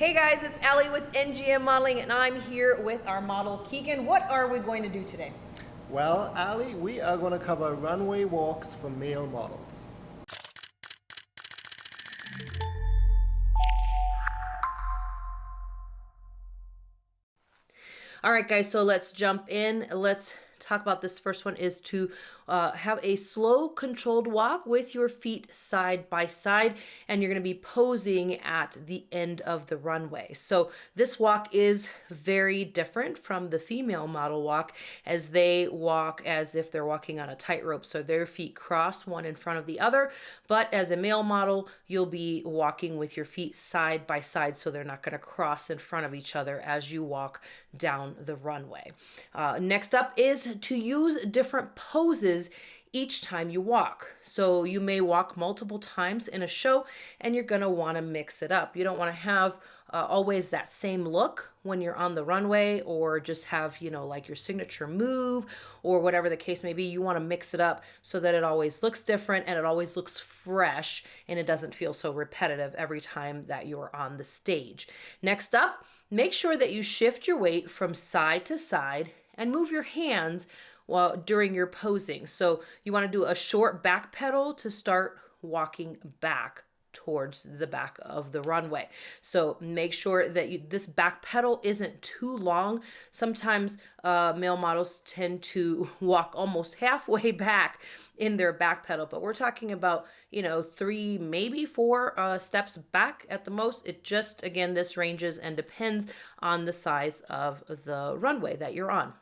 Hey guys, it's Allie with NGM Modeling, and I'm here with our model Keegan. What are we going to do today? Well, Ali, we are going to cover runway walks for male models. All right, guys, so let's jump in. Let's talk about this first one is to have a slow controlled walk with your feet side by side, and you're going to be posing at the end of the runway. So this walk is very different from the female model walk, as they walk as if they're walking on a tightrope. So their feet cross one in front of the other, but as a male model, you'll be walking with your feet side by side, so they're not going to cross in front of each other as you walk down the runway. Next up is to use different poses each time you walk. So you may walk multiple times in a show, and you're going to want to mix it up. You don't want to have always that same look when you're on the runway, or just have, like your signature move or whatever the case may be. You want to mix it up so that it always looks different and it always looks fresh, and it doesn't feel so repetitive every time that you're on the stage. Next up, make sure that you shift your weight from side to side and move your hands while during your posing. So you want to do a short back pedal to start walking back towards the back of the runway. So make sure that this back pedal isn't too long. Sometimes male models tend to walk almost halfway back in their back pedal, but we're talking about, 3, maybe 4 steps back at the most. It just, again, this ranges and depends on the size of the runway that you're on.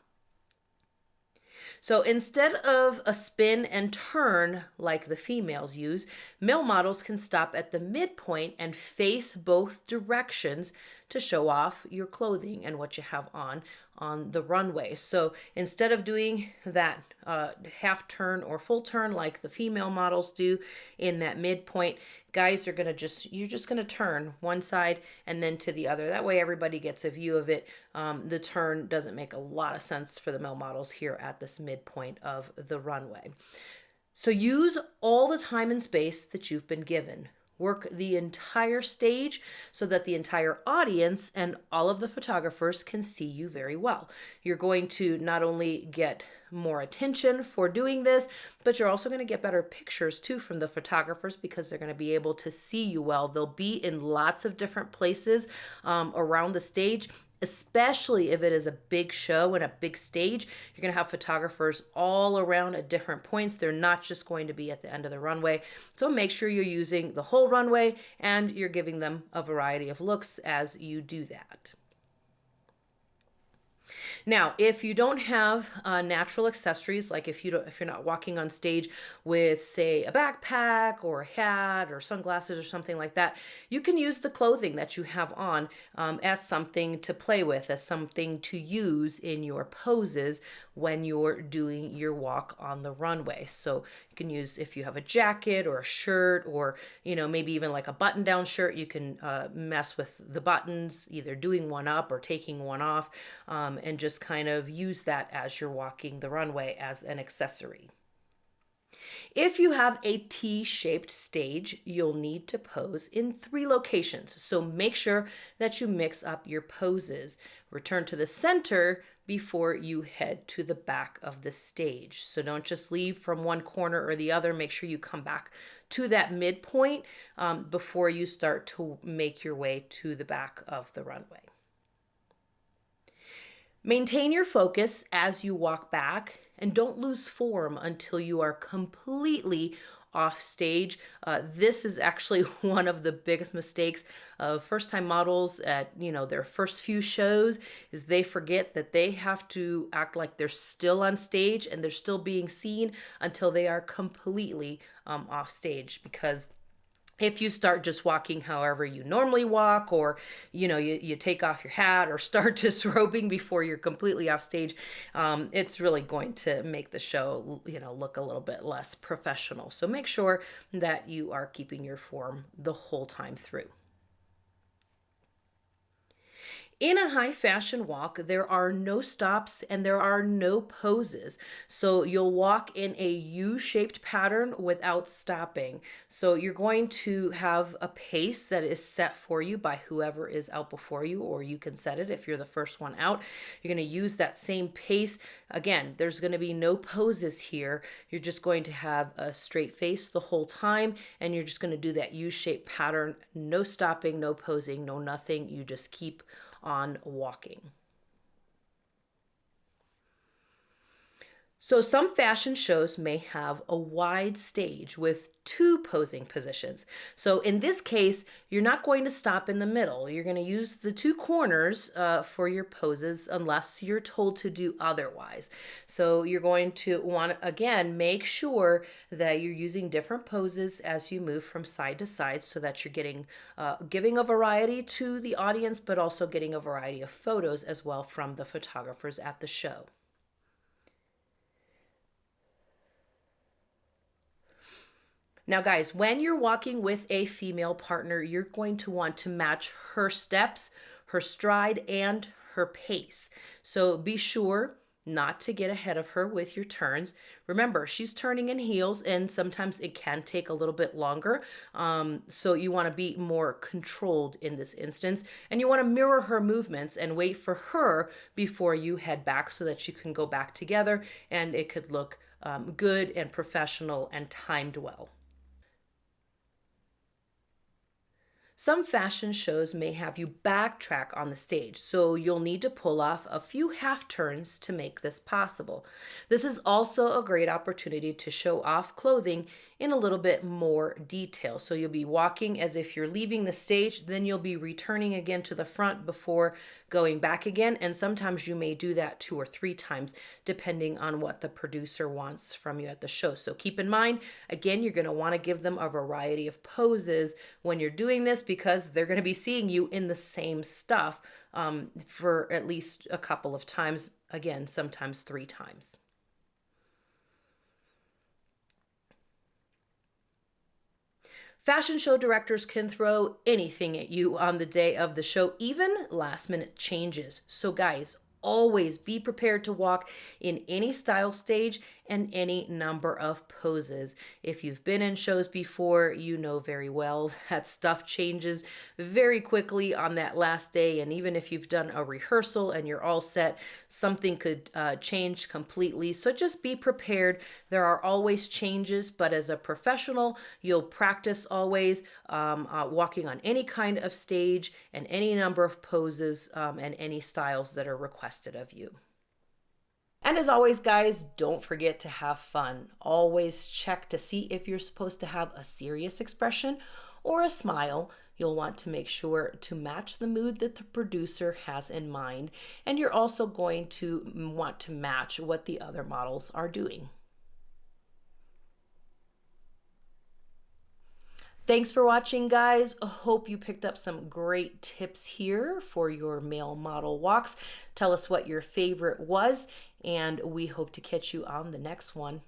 So instead of a spin and turn like the females use, male models can stop at the midpoint and face both directions to show off your clothing and what you have on the runway. So instead of doing that half turn or full turn like the female models do in that midpoint, guys are you're just gonna turn one side and then to the other. That way everybody gets a view of it. The turn doesn't make a lot of sense for the male models here at this midpoint of the runway. So use all the time and space that you've been given. Work the entire stage so that the entire audience and all of the photographers can see you very well. You're going to not only get more attention for doing this, but you're also going to get better pictures too from the photographers, because they're going to be able to see you well. They'll be in lots of different places around the stage. Especially if it is a big show and a big stage, you're going to have photographers all around at different points. They're not just going to be at the end of the runway. So make sure you're using the whole runway and you're giving them a variety of looks as you do that. Now, if you don't have natural accessories, like if you're not walking on stage with, say, a backpack or a hat or sunglasses or something like that, you can use the clothing that you have on as something to play with, as something to use in your poses when you're doing your walk on the runway. So you can use, if you have a jacket or a shirt, or maybe even like a button-down shirt, you can mess with the buttons, either doing one up or taking one off, and just kind of use that as you're walking the runway as an accessory. If you have a T-shaped stage, you'll need to pose in 3 locations. So make sure that you mix up your poses. Return to the center before you head to the back of the stage. So don't just leave from one corner or the other. Make sure you come back to that midpoint before you start to make your way to the back of the runway. Maintain your focus as you walk back, and don't lose form until you are completely off stage. This is actually one of the biggest mistakes of first-time models at their first few shows, is they forget that they have to act like they're still on stage and they're still being seen until they are completely off stage. Because if you start just walking however you normally walk, or you take off your hat or start disrobing before you're completely off stage, it's really going to make the show look a little bit less professional. So make sure that you are keeping your form the whole time through. In a high fashion walk, there are no stops and there are no poses. So you'll walk in a U-shaped pattern without stopping. So you're going to have a pace that is set for you by whoever is out before you, or you can set it if you're the first one out. You're going to use that same pace. Again, there's going to be no poses here. You're just going to have a straight face the whole time, and you're just going to do that U-shaped pattern. No stopping, no posing, no nothing. You just keep on walking. So some fashion shows may have a wide stage with two posing positions. So in this case, you're not going to stop in the middle. You're going to use the two corners for your poses unless you're told to do otherwise. So you're going to want to, again, make sure that you're using different poses as you move from side to side so that you're getting giving a variety to the audience, but also getting a variety of photos as well from the photographers at the show. Now, guys, when you're walking with a female partner, you're going to want to match her steps, her stride, and her pace. So be sure not to get ahead of her with your turns. Remember, she's turning in heels, and sometimes it can take a little bit longer. So you want to be more controlled in this instance, and you want to mirror her movements and wait for her before you head back so that you can go back together and it could look good and professional and timed well. Some fashion shows may have you backtrack on the stage, so you'll need to pull off a few half turns to make this possible. This is also a great opportunity to show off clothing in a little bit more detail. So you'll be walking as if you're leaving the stage, then you'll be returning again to the front before going back again. And sometimes you may do that 2 or 3 times, depending on what the producer wants from you at the show. So keep in mind, again, you're going to want to give them a variety of poses when you're doing this because they're going to be seeing you in the same stuff for at least a couple of times. Again, sometimes 3 times. Fashion show directors can throw anything at you on the day of the show, even last-minute changes. So guys, always be prepared to walk in any style stage and any number of poses. If you've been in shows before, you know very well that stuff changes very quickly on that last day. And even if you've done a rehearsal and you're all set, something could change completely. So just be prepared. There are always changes, but as a professional, you'll practice always walking on any kind of stage and any number of poses and any styles that are requested of you. And as always, guys, don't forget to have fun. Always check to see if you're supposed to have a serious expression or a smile. You'll want to make sure to match the mood that the producer has in mind. And you're also going to want to match what the other models are doing. Thanks for watching, guys. I hope you picked up some great tips here for your male model walks. Tell us what your favorite was, and we hope to catch you on the next one.